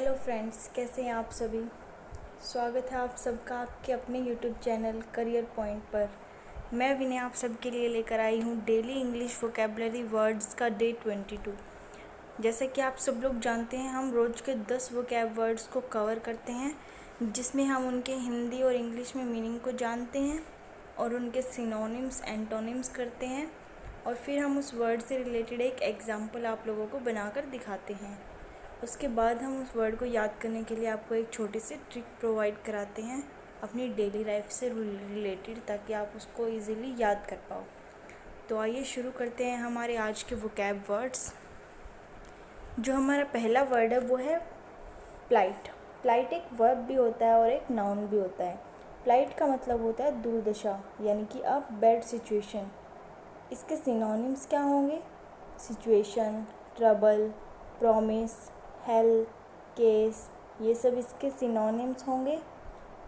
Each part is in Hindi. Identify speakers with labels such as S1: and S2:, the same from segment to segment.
S1: हेलो फ्रेंड्स, कैसे हैं आप सभी। स्वागत है आप सबका आपके अपने यूट्यूब चैनल करियर पॉइंट पर। मैं विनय आप सबके लिए लेकर आई हूँ डेली इंग्लिश वोकेबलरी वर्ड्स का डे 22। जैसे कि आप सब लोग जानते हैं, हम रोज़ के 10 वोकैब वर्ड्स को कवर करते हैं, जिसमें हम उनके हिंदी और इंग्लिश में मीनिंग को जानते हैं और उनके सिनोनिम्स एंटोनिम्स करते हैं, और फिर हम उस वर्ड से रिलेटेड एक एग्जाम्पल आप लोगों को बनाकर दिखाते हैं। उसके बाद हम उस वर्ड को याद करने के लिए आपको एक छोटी सी ट्रिक प्रोवाइड कराते हैं अपनी डेली लाइफ से रिलेटेड, ताकि आप उसको इजीली याद कर पाओ। तो आइए शुरू करते हैं हमारे आज के वोकैब वर्ड्स। जो हमारा पहला वर्ड है वो है प्लाइट। प्लाइट एक वर्ब भी होता है और एक नाउन भी होता है। प्लाइट का मतलब होता है दुर्दशा, यानी कि अ बैड सिचुएशन। इसके सिनोनिम्स क्या होंगे? Situation, trouble, promise, hello, case, ये सब इसके सिनोनिम्स होंगे।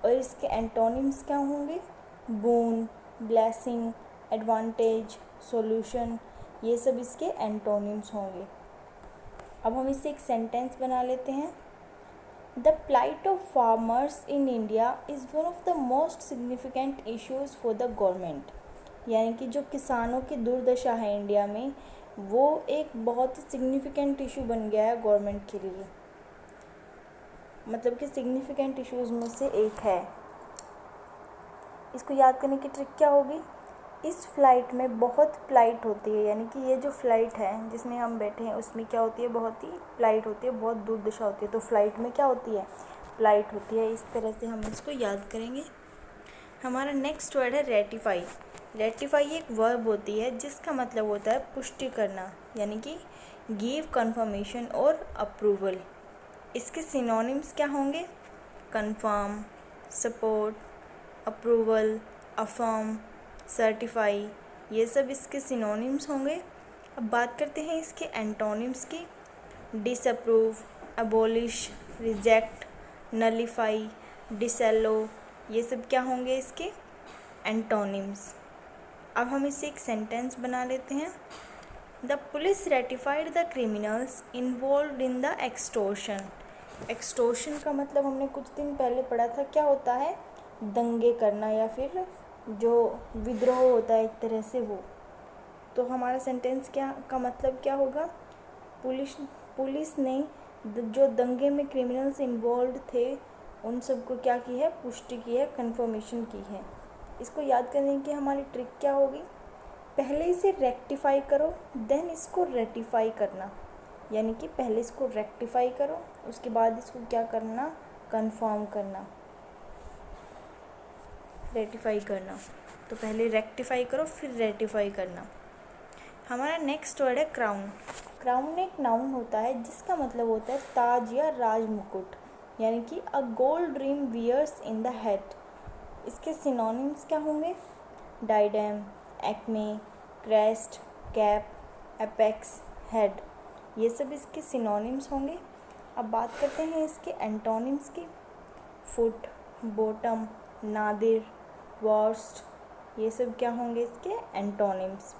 S1: और इसके एंटोनिम्स क्या होंगे? बून, ब्लेसिंग, एडवांटेज, सॉल्यूशन, ये सब इसके एंटोनिम्स होंगे। अब हम इससे एक सेंटेंस बना लेते हैं। The plight of farmers in India is one of the most significant issues for the government. यानी कि जो किसानों की दुर्दशा है इंडिया में, वो एक बहुत ही सिग्निफिकेंट इशू बन गया है गवर्नमेंट के लिए। मतलब कि सिग्निफिकेंट इश्यूज़ में से एक है। इसको याद करने की ट्रिक क्या होगी? इस फ्लाइट में बहुत प्लाइट होती है, यानी कि ये जो फ्लाइट है जिसमें हम बैठे हैं उसमें क्या होती है? बहुत ही प्लाइट होती है, बहुत दुर्दशा होती है। तो फ्लाइट में क्या होती है? प्लाइट होती है। इस तरह से हम इसको याद करेंगे। हमारा नेक्स्ट वर्ड है रेटिफाई। रेटिफाई एक वर्ब होती है जिसका मतलब होता है पुष्टि करना, यानी कि गिव कंफर्मेशन और अप्रूवल। इसके सिनोनिम्स क्या होंगे? Confirm, support, approval, affirm, certify, ये सब इसके सिनोनिम्स होंगे। अब बात करते हैं इसके एंटोनिम्स की। डिसअप्रूव, अबॉलिश, रिजेक्ट, नलीफाई, डिसएलो, ये सब क्या होंगे इसके एंटोनिम्स। अब हम इससे एक सेंटेंस बना लेते हैं। The police ratified the criminals involve in the extortion. Extortion का मतलब हमने कुछ दिन पहले पढ़ा था, क्या होता है? दंगे करना, या फिर जो विद्रोह होता है एक तरह से वो। तो हमारा सेंटेंस क्या का मतलब क्या होगा? पुलिस ने जो दंगे में क्रिमिनल्स इन्वॉल्व थे उन सबको क्या की है? पुष्टि की है, कंफर्मेशन की है। इसको याद करने की हमारी ट्रिक क्या होगी? पहले इसे रेक्टिफाई करो, देन इसको रेटिफाई करना। यानी कि पहले इसको रेक्टिफाई करो, उसके बाद इसको क्या करना? कंफर्म करना, रेटिफाई करना। तो पहले रेक्टिफाई करो फिर रेटिफाई करना। हमारा नेक्स्ट वर्ड है क्राउन। क्राउन एक नाउन होता है जिसका मतलब होता है ताज या राज मुकुट, यानी कि a gold rim wears in the head. इसके सिनोनिम्स क्या होंगे? Diadem, acme, crest, cap, apex, head, ये सब इसके सिनोनिम्स होंगे। अब बात करते हैं इसके एंटोनिम्स की। फुट, बॉटम, नादिर, वर्स्ट, ये सब क्या होंगे इसके एंटोनिम्स।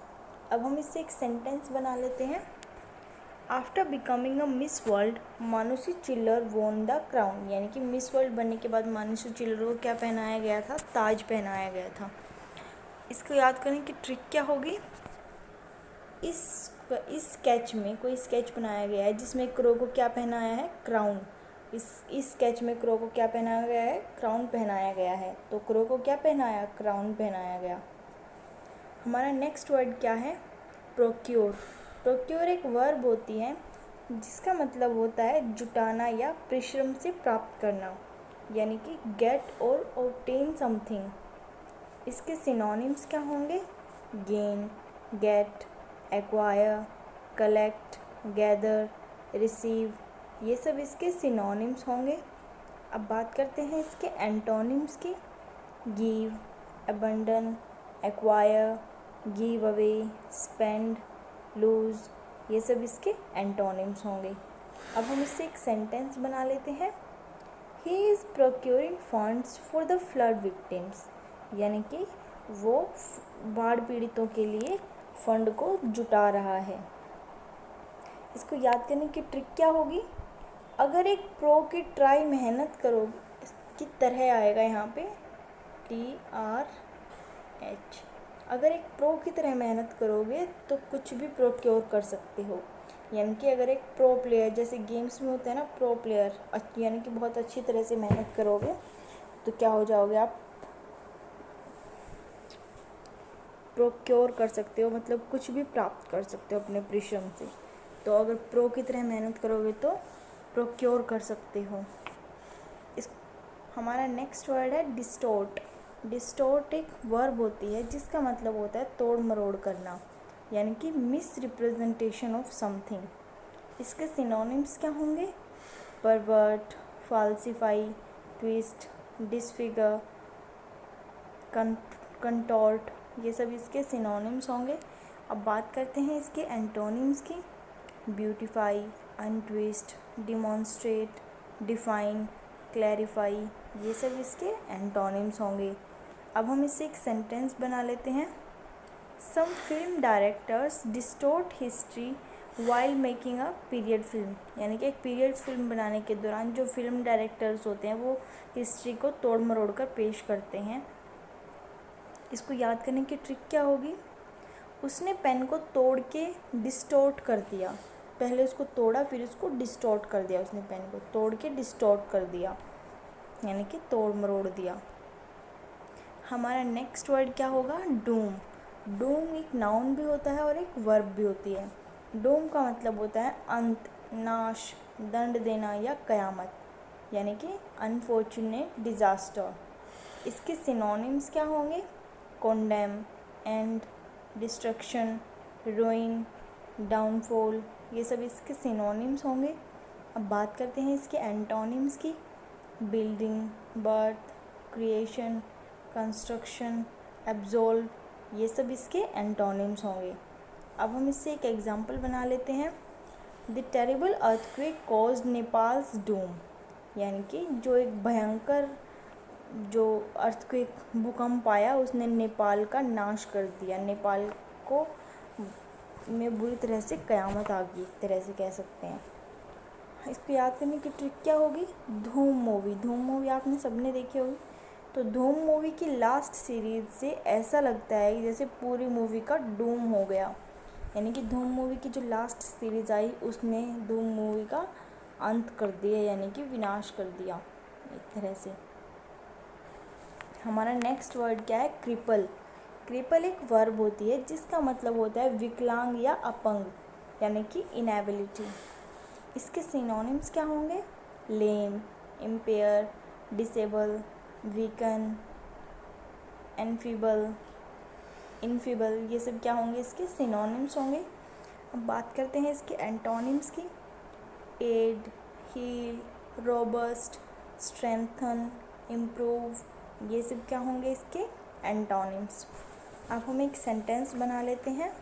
S1: अब हम इससे एक सेंटेंस बना लेते हैं। After becoming a Miss World, Manushi Chhillar won the crown. यानी कि मिस वर्ल्ड बनने के बाद मानुषी चिल्लर को क्या पहनाया गया था? ताज पहनाया गया था। इसको याद करने की ट्रिक क्या होगी? इस स्केच में कोई स्केच बनाया गया है जिसमें क्रो को क्या पहनाया है? क्राउन। इस स्केच में क्रो को क्या पहनाया गया है? क्राउन पहनाया गया है। तो क्रो को क्या पहनाया? क्राउन पहनाया गया। हमारा नेक्स्ट वर्ड क्या है? प्रोक्योर। प्रोक्योर एक वर्ब होती है जिसका मतलब होता है जुटाना या परिश्रम से प्राप्त करना, यानी कि गेट और ऑब्टेन समथिंग। इसके सिनोनिम्स क्या होंगे? Gain, get, acquire, collect, gather, receive, ये सब इसके सिनोनिम्स होंगे। अब बात करते हैं इसके एंटोनिम्स की। Give, abandon, acquire, give away, spend, lose, ये सब इसके एंटोनिम्स होंगे। अब हम इससे एक सेंटेंस बना लेते हैं। He is procuring funds for the flood victims. यानी कि वो बाढ़ पीड़ितों के लिए फंड को जुटा रहा है। इसको याद करने की ट्रिक क्या होगी? अगर एक प्रो की ट्राई मेहनत करो की तरह आएगा यहाँ पे TRH। अगर एक प्रो की तरह मेहनत करोगे तो कुछ भी प्रोक्योर कर सकते हो। यानी कि अगर एक प्रो प्लेयर, जैसे गेम्स में होता है ना प्रो प्लेयर, यानी कि बहुत अच्छी तरह से मेहनत करोगे तो क्या हो जाओगे आप, प्रोक्योर कर सकते हो, मतलब कुछ भी प्राप्त कर सकते हो अपने परिश्रम से। तो अगर प्रो की तरह मेहनत करोगे तो प्रोक्योर कर सकते हो। इस हमारा नेक्स्ट वर्ड है डिस्टोर्ट। डिस्टोर्ट एक वर्ब होती है जिसका मतलब होता है तोड़ मरोड़ करना, यानी कि मिस रिप्रेजेंटेशन ऑफ समथिंग। इसके सिनोनिम्स क्या होंगे? परवर्ट, फाल्सीफाई, ट्विस्ट, डिसफिगर, कंटॉर्ट, ये सब इसके सिनोनिम्स होंगे। अब बात करते हैं इसके एंटोनिम्स की। Beautify, untwist, demonstrate, define, clarify, ये सब इसके एंटोनिम्स होंगे। अब हम इससे एक सेंटेंस बना लेते हैं। Some film directors distort history while making a period film. यानी कि एक पीरियड फिल्म बनाने के दौरान जो फिल्म डायरेक्टर्स होते हैं वो हिस्ट्री को तोड़ मरोड़ कर पेश करते हैं। इसको याद करने की ट्रिक क्या होगी? उसने पेन को तोड़ के डिस्टोर्ट कर दिया। पहले उसको तोड़ा फिर उसको डिस्टोर्ट कर दिया। उसने पेन को तोड़ के डिस्टोर्ट कर दिया, यानी कि तोड़ मरोड़ दिया। हमारा नेक्स्ट वर्ड क्या होगा? डूम। डूम एक नाउन भी होता है और एक वर्ब भी होती है। डूम का मतलब होता है अंत, नाश, दंड देना या कयामत, यानी कि अनफॉर्चुनेट डिज़ास्टर। इसके सिनोनिम्स क्या होंगे? कॉन्डेम, एंड, डिस्ट्रक्शन, रुइन, डाउनफॉल, ये सब इसके सिनोनिम्स होंगे। अब बात करते हैं इसके एंटोनिम्स की। Building, birth, creation, construction, absolve, ये सब इसके एंटोनिम्स होंगे। अब हम इससे एक एग्जांपल बना लेते हैं। The terrible earthquake caused Nepals Doom. यानी कि जो एक भयंकर जो अर्थक्वेक, भूकंप आया, उसने नेपाल का नाश कर दिया। नेपाल को में बुरी तरह से कयामत आ गई, एक तरह से कह सकते हैं। इसको याद करने की ट्रिक क्या होगी? धूम मूवी। धूम मूवी आपने सबने देखी होगी। तो धूम मूवी की लास्ट सीरीज से ऐसा लगता है जैसे पूरी मूवी का डूम हो गया। यानी कि धूम मूवी की जो लास्ट सीरीज आई उसने धूम मूवी का अंत कर दिया, यानी कि विनाश कर दिया एक तरह से। हमारा नेक्स्ट वर्ड क्या है? क्रिपल। क्रिपल एक वर्ब होती है जिसका मतलब होता है विकलांग या अपंग, यानी कि इनएबिलिटी। इसके सिनोनिम्स क्या होंगे? लेम, इम्पेयर, डिसेबल, वीकन, एनफीबल, इनफीबल, ये सब क्या होंगे? इसके सिनोनिम्स होंगे। अब बात करते हैं इसके एंटोनिम्स की। Aid, heal, robust, strengthen, improve, ये सब क्या होंगे? इसके एंटोनिम्स। अब हम एक सेंटेंस बना लेते हैं।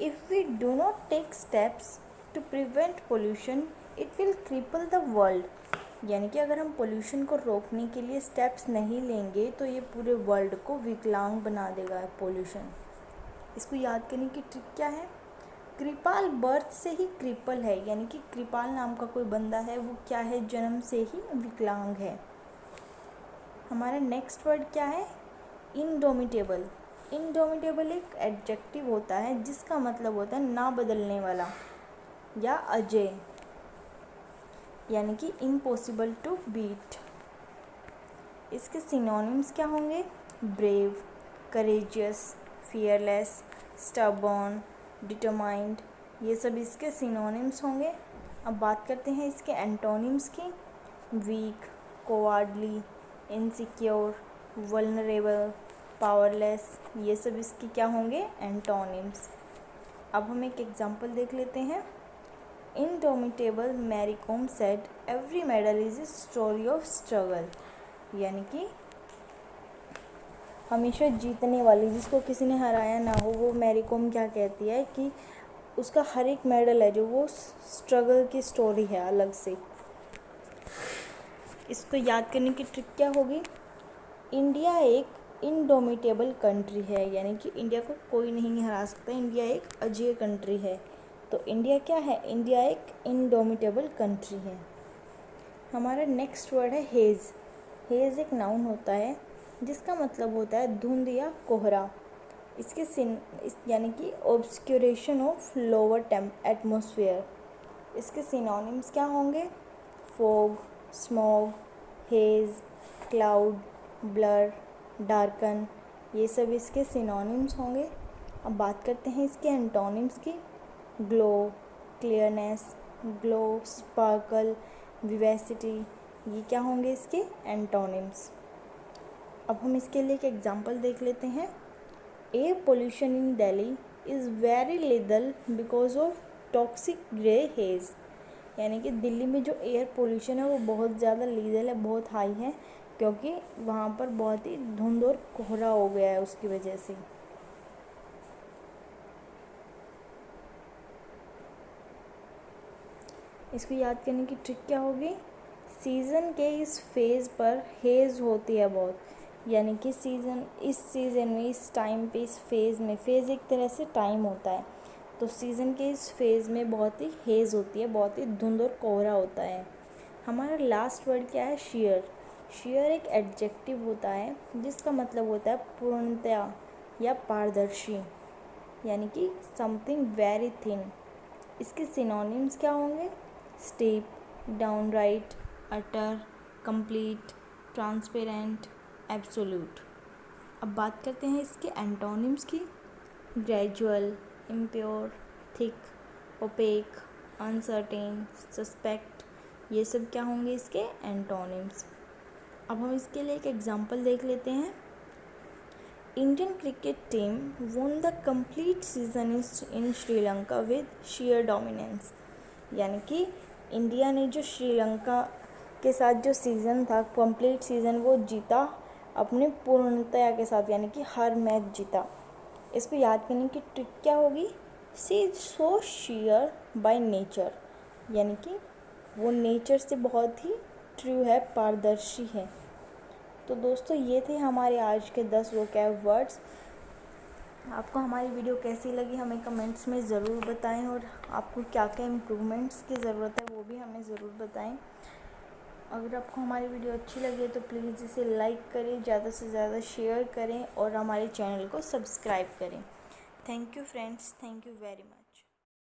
S1: If we do not take steps to prevent pollution it will cripple the world. यानी कि अगर हम पोल्यूशन को रोकने के लिए स्टेप्स नहीं लेंगे तो ये पूरे वर्ल्ड को विकलांग बना देगा पोल्यूशन। इसको याद करने की ट्रिक क्या है? कृपाल बर्थ से ही क्रिपल है, यानी कि कृपाल नाम का कोई बंदा है, वो क्या है? जन्म से ही विकलांग है। हमारा नेक्स्ट वर्ड क्या है? इंडोमिटेबल। इंडोमिटेबल एक एडजेक्टिव होता है जिसका मतलब होता है ना बदलने वाला या अजेय, यानी कि इम्पॉसिबल टू बीट। इसके सिनोनिम्स क्या होंगे? Brave, courageous, fearless, stubborn, determined, ये सब इसके सिनोनिम्स होंगे। अब बात करते हैं इसके एंटोनिम्स की। Weak, cowardly, insecure, vulnerable, powerless, ये सब इसके क्या होंगे? एंटोनिम्स। अब हम एक एग्जांपल देख लेते हैं। Indomitable Mary Kom said every medal is a story of struggle. यानी कि हमेशा जीतने वाली, जिसको किसी ने हराया ना हो, वो मैरी कॉम क्या कहती है कि उसका हर एक मेडल है जो वो स्ट्रगल की स्टोरी है अलग से। इसको याद करने की ट्रिक क्या होगी? इंडिया एक इनडोमिटेबल कंट्री है, यानी कि इंडिया को कोई नहीं हरा सकता। इंडिया एक अजेय कंट्री है, तो इंडिया क्या है? इंडिया एक इनडोमिटेबल कंट्री है। हमारा नेक्स्ट वर्ड है हेज़। हेज़ एक नाउन होता है जिसका मतलब होता है धुंध या कोहरा। इसके यानी कि ऑब्सक्यूरेशन ऑफ लोअर एटमॉस्फेयर। इसके सिनोनिम्स क्या होंगे? Fog, smog, haze, cloud, blur, darken, ये सब इसके सिनोनिम्स होंगे। अब बात करते हैं इसके एंटोनिम्स की। ग्लो, क्लियरनेस, ग्लो, स्पार्कल, विवेसिटी, ये क्या होंगे इसके एंटोनिम्स। अब हम इसके लिए एक एग्जांपल देख लेते हैं। Air pollution in Delhi is very lethal because of toxic grey haze. यानी कि दिल्ली में जो एयर पोल्यूशन है वो बहुत ज़्यादा लीथल है, बहुत हाई है, क्योंकि वहाँ पर बहुत ही धुंध और कोहरा हो गया है उसकी वजह से। इसको याद करने की ट्रिक क्या होगी? सीज़न के इस फेज़ पर हेज़ होती है बहुत, यानी कि इस सीज़न में, इस टाइम पे, इस फेज़ में, फेज़ एक तरह से टाइम होता है, तो सीज़न के इस फेज़ में बहुत ही हेज़ होती है, बहुत ही धुंध और कोहरा होता है। हमारा लास्ट वर्ड क्या है? शेयर। शेयर एक एडजेक्टिव होता है जिसका मतलब होता है पूर्णतया या पारदर्शी, यानी कि समथिंग वेरी थिन। इसके सिनोनिम्स क्या होंगे? Steep, downright, utter, complete, transparent, absolute. अब बात करते हैं इसके एंटोनिम्स की। Gradual, impure, thick, opaque, uncertain, suspect, ये सब क्या होंगे इसके एंटोनिम्स। अब हम इसके लिए एक एग्जांपल देख लेते हैं। Indian cricket team won the complete season in Sri Lanka with sheer dominance. यानी कि इंडिया ने जो श्रीलंका के साथ जो सीज़न था, कंप्लीट सीज़न, वो जीता अपने पूर्णतया के साथ, यानी कि हर मैच जीता। इसको याद करने की ट्रिक क्या होगी? She is so share by nature, यानी कि वो नेचर से बहुत ही ट्रू है, पारदर्शी है। तो दोस्तों ये थे हमारे आज के 10 वोकैब वर्ड्स। आपको हमारी वीडियो कैसी लगी हमें कमेंट्स में ज़रूर बताएं, और आपको क्या क्या इम्प्रूवमेंट्स की ज़रूरत है वो भी हमें ज़रूर बताएं। अगर आपको हमारी वीडियो अच्छी लगे तो प्लीज़ इसे लाइक करें, ज़्यादा से ज़्यादा शेयर करें और हमारे चैनल को सब्सक्राइब करें। Thank you friends, thank you very much.